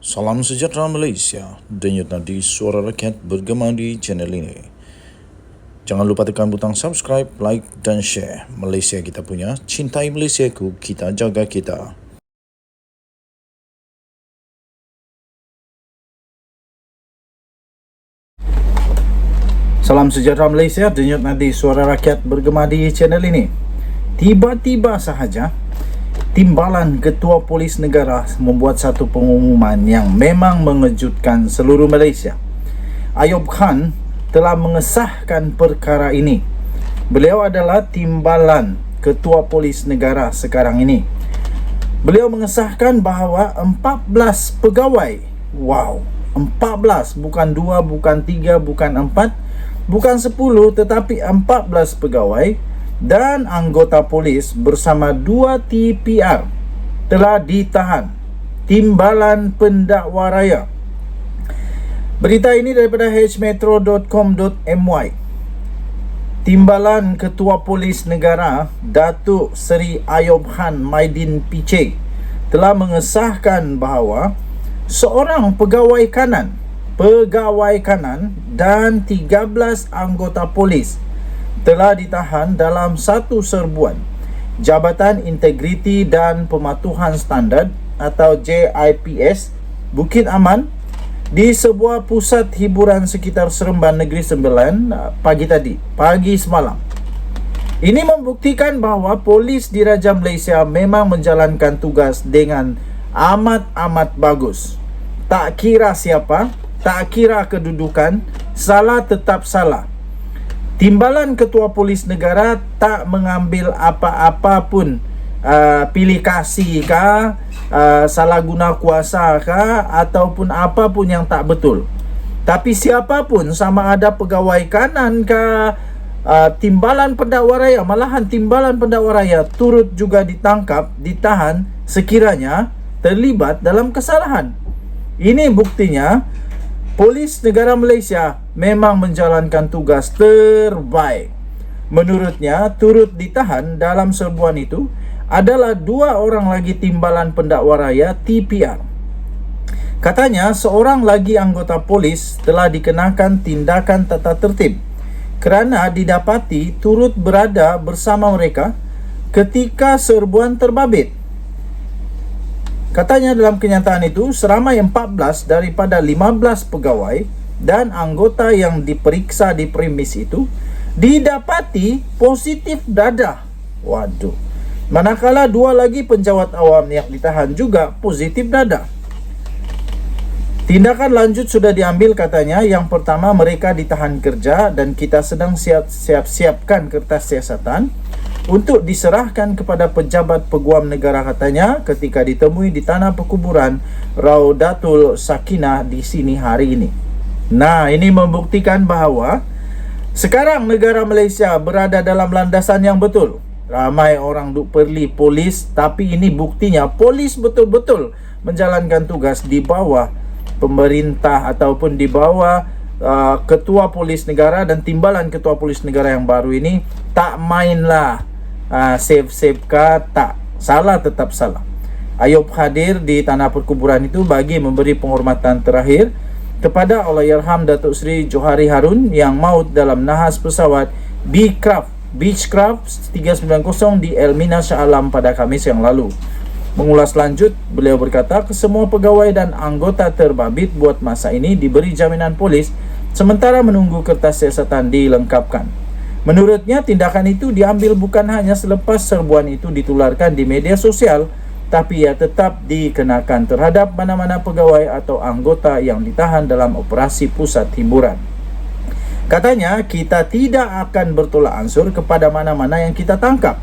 Salam sejahtera Malaysia, denyut nadi suara rakyat bergema di channel ini. Jangan lupa tekan butang subscribe, like dan share. Malaysia kita punya, cintai Malaysiaku, kita jaga kita. Salam sejahtera Malaysia, denyut nadi suara rakyat bergema di channel ini. Tiba-tiba sahaja, Timbalan Ketua Polis Negara membuat satu pengumuman yang memang mengejutkan seluruh Malaysia. Ayub Khan telah mengesahkan perkara ini. Beliau adalah Timbalan Ketua Polis Negara sekarang ini. Beliau mengesahkan bahawa 14 pegawai, 14, bukan 2, bukan 3, bukan 4, bukan 10, tetapi 14 pegawai dan anggota polis bersama 2 TPR telah ditahan. Timbalan Pendakwa Raya. Berita ini daripada hmetro.com.my. Timbalan Ketua Polis Negara Datuk Seri Ayub Khan Maidin Piche telah mengesahkan bahawa seorang pegawai kanan dan 13 anggota polis telah ditahan dalam satu serbuan Jabatan Integriti dan Pematuhan Standard atau JIPS Bukit Aman di sebuah pusat hiburan sekitar Seremban Negeri Sembilan pagi semalam. Ini membuktikan bahawa polis Diraja Malaysia memang menjalankan tugas dengan amat bagus. Tak kira siapa, tak kira kedudukan, salah tetap salah. Timbalan Ketua Polis Negara tak mengambil apa-apa pun, pilih kasih kah, salah guna kuasa kah, ataupun apa pun yang tak betul. Tapi siapapun, sama ada pegawai kanan kah, Timbalan Pendakwa Raya, malahan Timbalan Pendakwa Raya turut juga ditangkap, ditahan sekiranya terlibat dalam kesalahan. Ini buktinya Polis Negara Malaysia memang menjalankan tugas terbaik. Menurutnya, turut ditahan dalam serbuan itu adalah 2 orang lagi Timbalan Pendakwa Raya TPR. Katanya, seorang lagi anggota polis telah dikenakan tindakan tata tertib kerana didapati turut berada bersama mereka ketika serbuan terbabit. Katanya dalam kenyataan itu, seramai 14 daripada 15 pegawai dan anggota yang diperiksa di premis itu didapati positif dadah. Waduh. Manakala 2 lagi penjawat awam yang ditahan juga positif dadah. Tindakan lanjut sudah diambil katanya. Yang pertama, mereka ditahan kerja dan kita sedang siapkan kertas siasatan untuk diserahkan kepada pejabat peguam negara katanya ketika ditemui di tanah perkuburan Raudatul Sakinah di sini hari ini. Nah, ini membuktikan bahawa sekarang negara Malaysia berada dalam landasan yang betul. Ramai orang duk perli polis, tapi ini buktinya polis betul-betul menjalankan tugas di bawah pemerintah ataupun di bawah Ketua Polis Negara dan Timbalan Ketua Polis Negara yang baru ini. Tak mainlah save kah, tak, salah tetap salah. Ayub hadir di tanah perkuburan itu bagi memberi penghormatan terakhir kepada Allahyarham Datuk Seri Johari Harun yang maut dalam nahas pesawat Beechcraft 390 di Elmina Shah Alam pada Khamis yang lalu. Mengulas lanjut, beliau berkata, kesemua pegawai dan anggota terbabit buat masa ini diberi jaminan polis sementara menunggu kertas siasatan dilengkapkan. Menurutnya, tindakan itu diambil bukan hanya selepas serbuan itu ditularkan di media sosial, tapi ia tetap dikenakan terhadap mana-mana pegawai atau anggota yang ditahan dalam operasi pusat hiburan. Katanya, kita tidak akan bertolak ansur kepada mana-mana yang kita tangkap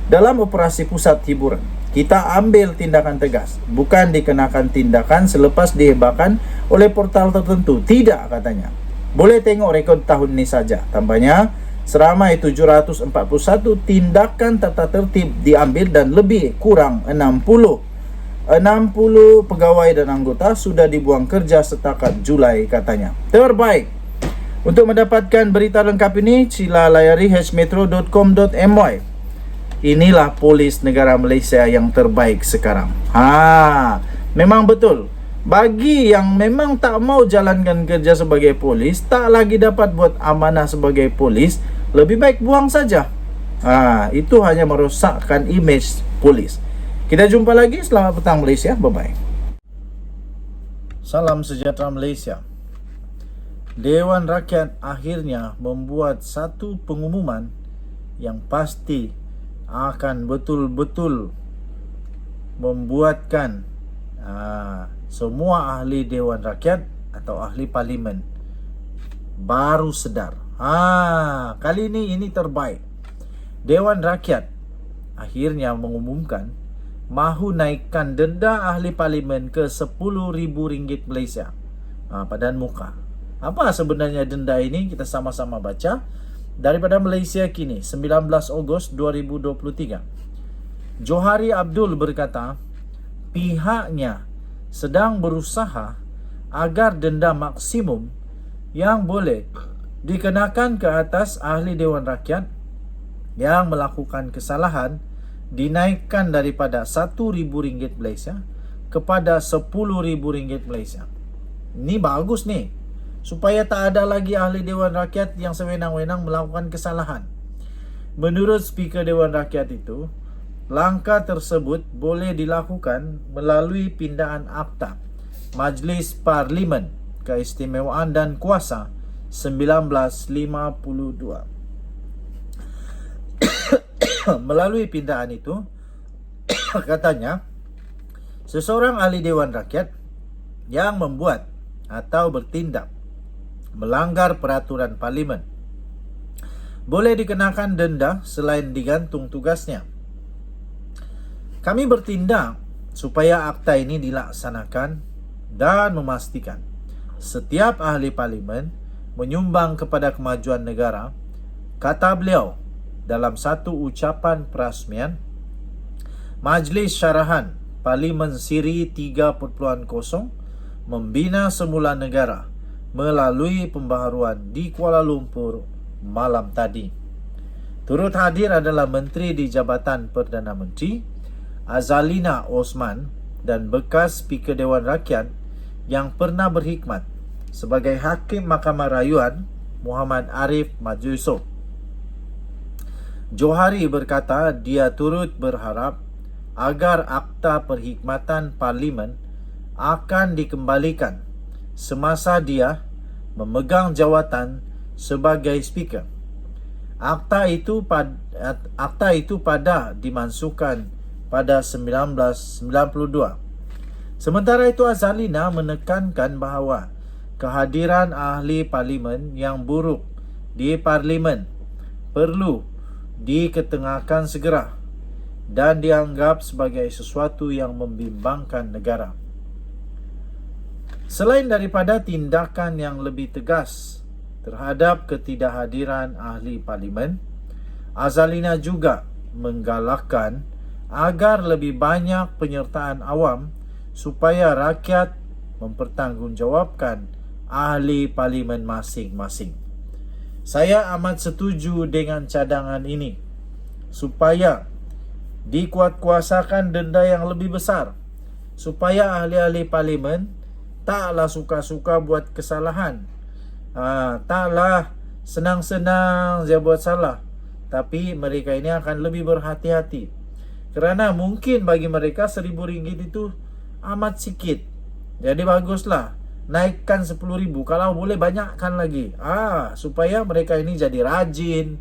dalam operasi pusat hiburan. Kita ambil tindakan tegas, bukan dikenakan tindakan selepas dihebahkan oleh portal tertentu. Tidak, katanya. Boleh tengok rekod tahun ini saja. Tambahnya, seramai 741 tindakan tata tertib diambil dan lebih kurang 60 pegawai dan anggota sudah dibuang kerja setakat Julai, katanya. Terbaik. Untuk mendapatkan berita lengkap ini, sila layari hmetro.com.my. Inilah polis negara Malaysia yang terbaik sekarang. Memang betul. Bagi yang memang tak mau jalankan kerja sebagai polis, tak lagi dapat buat amanah sebagai polis, lebih baik buang saja. Itu hanya merosakkan image polis. Kita jumpa lagi. Selamat petang Malaysia. Bye-bye. Salam sejahtera Malaysia. Dewan Rakyat akhirnya membuat satu pengumuman yang pasti akan betul-betul membuatkan semua ahli Dewan Rakyat atau ahli parlimen baru sedar. Kali ini terbaik. Dewan Rakyat akhirnya mengumumkan mahu naikkan denda ahli parlimen ke RM10,000 Malaysia padan muka. Apa sebenarnya denda ini? Kita sama-sama baca daripada Malaysia Kini 19 Ogos 2023. Johari Abdul berkata, pihaknya sedang berusaha agar denda maksimum yang boleh dikenakan ke atas ahli Dewan Rakyat yang melakukan kesalahan dinaikkan daripada RM1,000 Malaysia kepada RM10,000 Malaysia. Ini bagus nih, supaya tak ada lagi ahli Dewan Rakyat yang sewenang-wenang melakukan kesalahan. Menurut Speaker Dewan Rakyat itu, langkah tersebut boleh dilakukan melalui pindaan Akta Majlis Parlimen Keistimewaan dan Kuasa 1952. Melalui pindaan itu, katanya, seseorang ahli Dewan Rakyat yang membuat atau bertindak melanggar peraturan parlimen boleh dikenakan denda selain digantung tugasnya. Kami bertindak supaya akta ini dilaksanakan dan memastikan setiap ahli parlimen menyumbang kepada kemajuan negara, kata beliau dalam satu ucapan perasmian Majlis Syarahan Parlimen Siri 3.0 membina semula negara melalui pembaharuan di Kuala Lumpur malam tadi. Turut hadir adalah Menteri di Jabatan Perdana Menteri Azalina Osman dan bekas Speaker Dewan Rakyat yang pernah berkhidmat sebagai Hakim Mahkamah Rayuan Muhammad Arif Mat Yusof. Johari berkata dia turut berharap agar akta perkhidmatan parlimen akan dikembalikan semasa dia memegang jawatan sebagai speaker. Akta itu pada dimansuhkan pada 1992. Sementara itu, Azalina menekankan bahawa kehadiran ahli parlimen yang buruk di parlimen perlu diketengahkan segera dan dianggap sebagai sesuatu yang membimbangkan negara. Selain daripada tindakan yang lebih tegas terhadap ketidakhadiran ahli parlimen, Azalina juga menggalakkan agar lebih banyak penyertaan awam supaya rakyat mempertanggungjawabkan ahli parlimen masing-masing. Saya amat setuju dengan cadangan ini supaya dikuatkuasakan denda yang lebih besar supaya ahli-ahli parlimen taklah suka-suka buat kesalahan. Taklah senang-senang dia buat salah, tapi mereka ini akan lebih berhati-hati. Kerana mungkin bagi mereka RM1,000 itu amat sikit. Jadi baguslah naikkan RM10,000. Kalau boleh banyakkan lagi. Supaya mereka ini jadi rajin.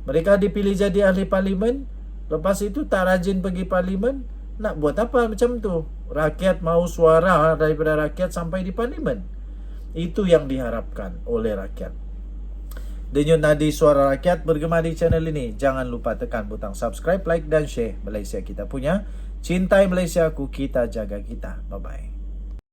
Mereka dipilih jadi ahli parlimen, lepas itu tak rajin pergi parlimen. Nak buat apa macam tu? Rakyat mahu suara daripada rakyat sampai di parlimen. Itu yang diharapkan oleh rakyat. Denyut nadi suara rakyat bergema di channel ini. Jangan lupa tekan butang subscribe, like dan share. Malaysia kita punya. Cintai Malaysiaku, kita jaga kita. Bye-bye.